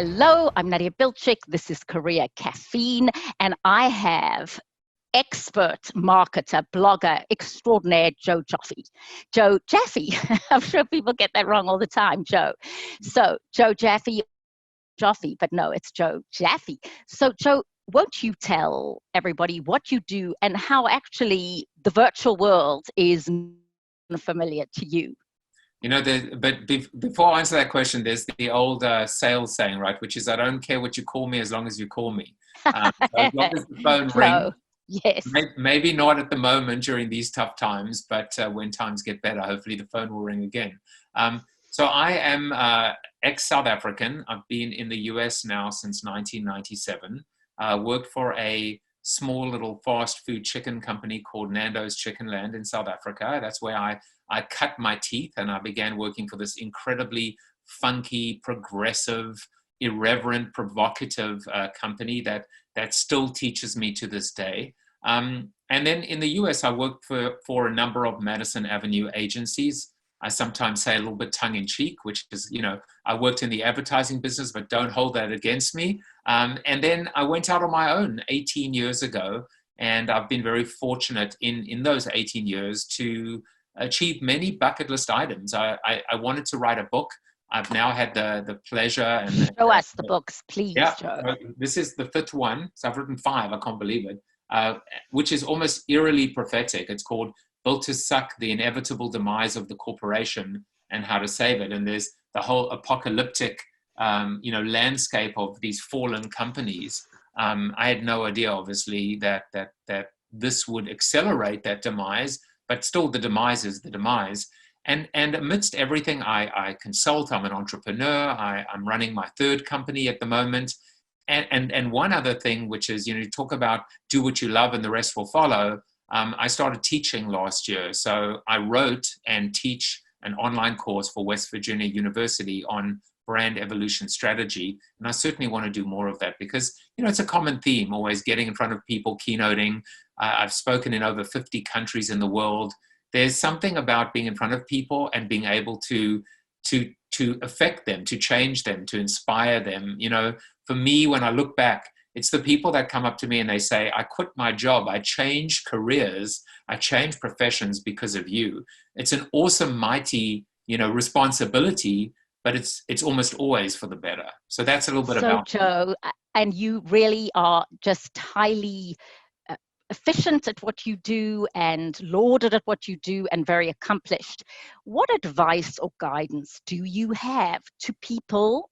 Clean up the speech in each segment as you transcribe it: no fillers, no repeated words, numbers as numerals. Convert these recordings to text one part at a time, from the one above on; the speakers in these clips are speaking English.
Hello, I'm Nadia Bilchik. This is Career Caffeine, and I have expert marketer, blogger extraordinaire, Joe Jaffe. Joe Jaffe. I'm sure people get that wrong all the time, Joe. So, Joe Jaffe, but no, it's Joe Jaffe. So, Joe, won't you tell everybody what you do and how actually the virtual world is familiar to you? You know, before I answer that question, there's the old sales saying, right, which is I don't care what you call me as long as you call me. So as long as the phone rings, yes. maybe not at the moment during these tough times, but when times get better, hopefully the phone will ring again. So I am ex-South African. I've been in the US now since 1997. Worked for a small little fast food chicken company called Nando's Chicken Land in South Africa. That's where I cut my teeth and I began working for this incredibly funky, progressive, irreverent, provocative company that still teaches me to this day. And then in the US, I worked for a number of Madison Avenue agencies. I sometimes say a little bit tongue in cheek, which is, you know, I worked in the advertising business, but don't hold that against me. And then I went out on my own 18 years ago. And I've been very fortunate in those 18 years to achieve many bucket list items. I wanted to write a book. I've now had the pleasure and show us the books, please. Yeah, Joe. This is the fifth one. So I've written 5. I can't believe it. Which is almost eerily prophetic. It's called Built to Suck: The Inevitable Demise of the Corporation and How to Save It. And there's the whole apocalyptic, landscape of these fallen companies. I had no idea, obviously, that this would accelerate that demise, but still the demise is the demise. And amidst everything, I consult. I'm an entrepreneur. I'm running my 3rd company at the moment. And one other thing, which is, you talk about do what you love and the rest will follow. I started teaching last year. So I wrote and teach an online course for West Virginia University on brand evolution strategy. And I certainly want to do more of that because, it's a common theme, always getting in front of people, keynoting. I've spoken in over 50 countries in the world. There's something about being in front of people and being able to affect them, to change them, to inspire them. For me, when I look back, it's the people that come up to me and they say, I quit my job, I changed careers, I changed professions because of you. It's an awesome, mighty, responsibility, but it's almost always for the better. So that's a little bit about Joe, and you really are just highly efficient at what you do and lauded at what you do and very accomplished. What advice or guidance do you have to people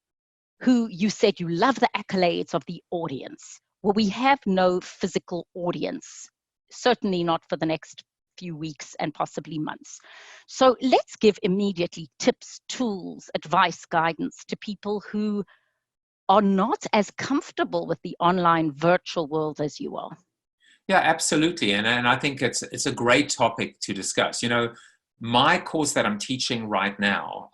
who you said you love the accolades of the audience? Well, we have no physical audience, certainly not for the next few weeks and possibly months. So let's give immediately tips, tools, advice, guidance to people who are not as comfortable with the online virtual world as you are. Yeah, absolutely. And I think it's a great topic to discuss. My course that I'm teaching right now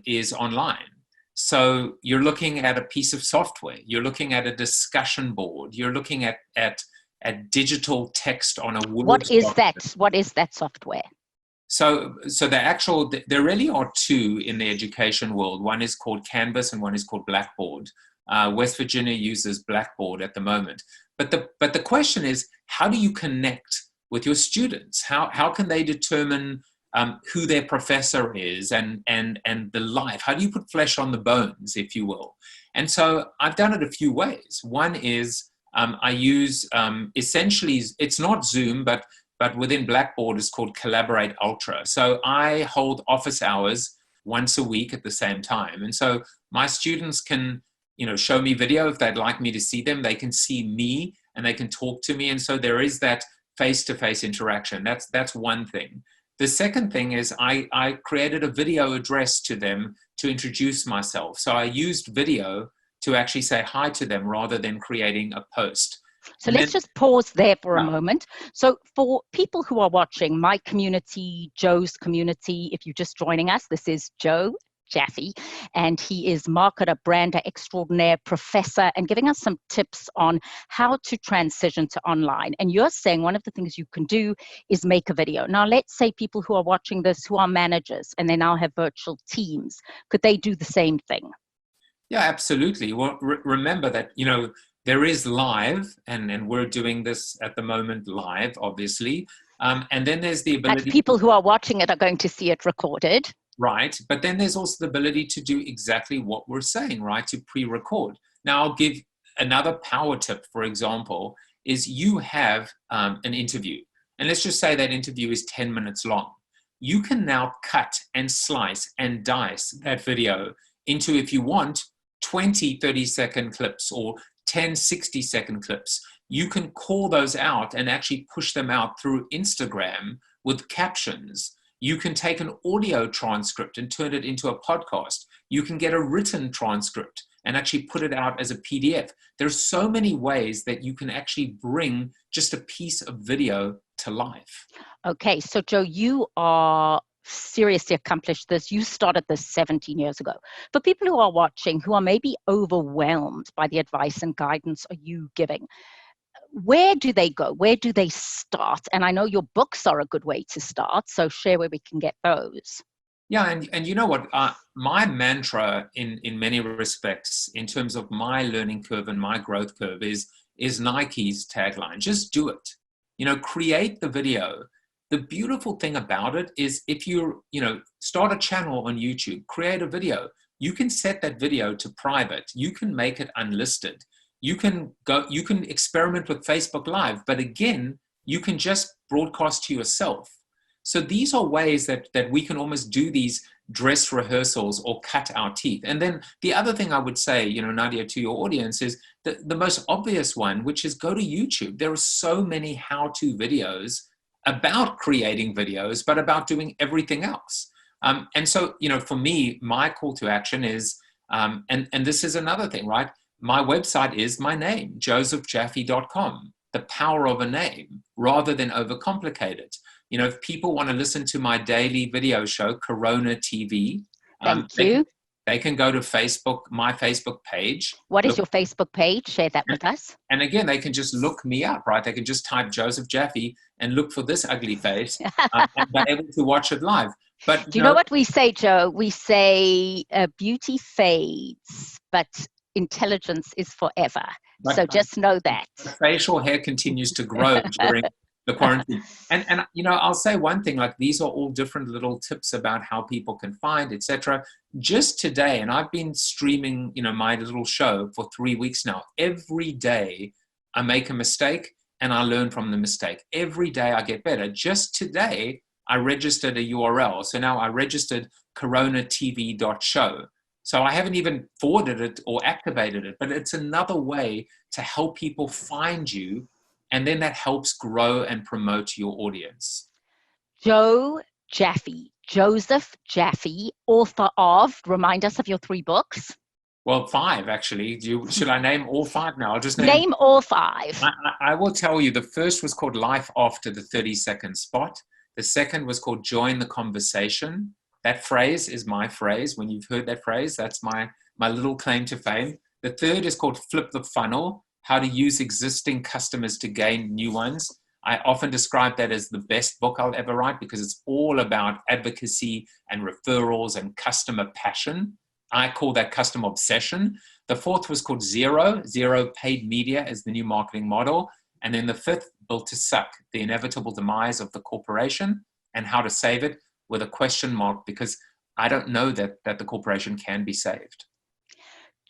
is online. So you're looking at a piece of software, you're looking at a discussion board, you're looking at digital text on a Word. What is that? What is that software? So there really are 2 in the education world. One is called Canvas and one is called Blackboard. West Virginia uses Blackboard at the moment. But the question is, how do you connect with your students? How can they determine who their professor is and the life? How do you put flesh on the bones, if you will? And so I've done it a few ways. One is I use essentially, it's not Zoom, but within Blackboard is called Collaborate Ultra. So I hold office hours once a week at the same time. And so my students can, show me video if they'd like me to see them. They can see me and they can talk to me. And so there is that face-to-face interaction. That's one thing. The second thing is I created a video address to them to introduce myself. So I used video to actually say hi to them rather than creating a post. So let's just pause there for a moment. So for people who are watching my community, Joe's community, if you're just joining us, this is Joe Jaffe, and he is marketer, brander extraordinaire, professor, and giving us some tips on how to transition to online. And you're saying one of the things you can do is make a video. Now, let's say people who are watching this who are managers and they now have virtual teams. Could they do the same thing? Yeah, absolutely. Well, remember that, there is live, and we're doing this at the moment live, obviously. And then there's the And ability, people who are watching it are going to see it recorded. right? But then there's also the ability to do exactly what we're saying, right? To pre-record. Now, I'll give another power tip, for example, is you have an interview. And let's just say that interview is 10 minutes long. You can now cut and slice and dice that video into, if you want, 20 30-second clips or 10 60-second clips. You can call those out and actually push them out through Instagram with captions. You can take an audio transcript and turn it into a podcast. You can get a written transcript and actually put it out as a PDF. There's so many ways that you can actually bring just a piece of video to life. Okay, so Joe, you are seriously accomplished this. You started this 17 years ago. For people who are watching, who are maybe overwhelmed by the advice and guidance are you giving, where do they go? Where do they start? And I know your books are a good way to start, so share where we can get those. Yeah, and you know what? My mantra in many respects, in terms of my learning curve and my growth curve, is Nike's tagline: just do it. Create the video. The beautiful thing about it is, if start a channel on YouTube, create a video. You can set that video to private. You can make it unlisted. You can experiment with Facebook Live, but again, you can just broadcast to yourself. So these are ways that we can almost do these dress rehearsals or cut our teeth. And then the other thing I would say, Nadia, to your audience, is the most obvious one, which is go to YouTube. There are so many how-to videos about creating videos, but about doing everything else. And so, for me, my call to action is, and this is another thing, right? My website is my name, josephjaffe.com, the power of a name, rather than overcomplicate it. If people want to listen to my daily video show, Corona TV, Thank you. They can go to Facebook, my Facebook page. What is your Facebook page? Share that with us. And again, they can just look me up, right? They can just type Joseph Jaffe and look for this ugly face and be able to watch it live. But do you know what we say, Joe? We say beauty fades, but intelligence is forever. So just know that. Facial hair continues to grow during the quarantine. And I'll say one thing, like, these are all different little tips about how people can find, etc. Just today, and I've been streaming, my little show for 3 weeks now. Every day I make a mistake and I learn from the mistake. Every day I get better. Just today, I registered a URL. So now I registered coronatv.show. So I haven't even forwarded it or activated it, but it's another way to help people find you. And then that helps grow and promote your audience. Joe Jaffe, Joseph Jaffe, author of, remind us of your 3 books. Well, 5 actually. Should I name all 5 now? I'll just name all 5. I will tell you. The first was called Life After the 30-Second Spot. The second was called Join the Conversation. That phrase is my phrase. When you've heard that phrase, that's my little claim to fame. The third is called Flip the Funnel: How to Use Existing Customers to Gain New Ones. I often describe that as the best book I'll ever write, because it's all about advocacy and referrals and customer passion. I call that customer obsession. The fourth was called Zero Paid Media as the New Marketing Model. And then the fifth, Built to Suck: The Inevitable Demise of the Corporation and How to Save It, with a question mark, because I don't know that the corporation can be saved.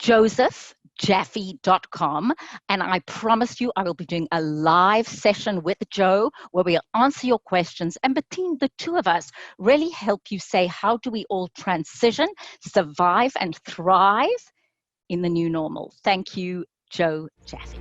josephjaffe.com, and I promise you I will be doing a live session with Joe where we'll answer your questions, and between the two of us really help you say, how do we all transition, survive and thrive in the new normal? Thank you, Joe Jaffe.